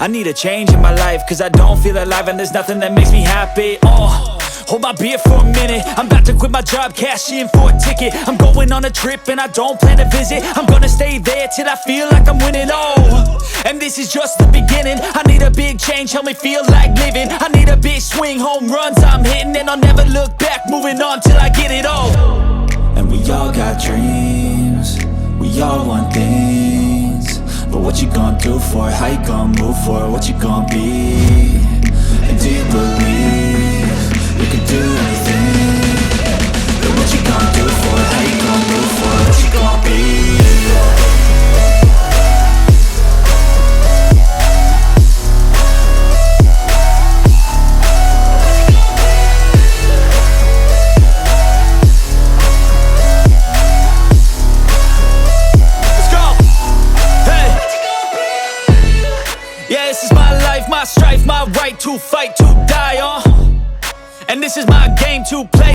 I need a change in my life, cause I don't feel alive and there's nothing that makes me happy. Hold my beer for a minute, I'm about to quit my job, cash in for a ticket. I'm going on a trip and I don't plan to visit. I'm gonna stay there till I feel like I'm winning, and this is just the beginning. I need a big change, help me feel like living. I need a big swing, home runs I'm hitting, and I'll never look back, moving on till I get it all. And we all got dreams, we all want things, but what you gonna do for it? How you gonna move for it? What you gonna be? And do you believe you can do anything? But what you gonna do for it? How you gonna move for it? What you gonna be? Yeah, this is my life, my strife, my right to fight, to die, and this is my game to play.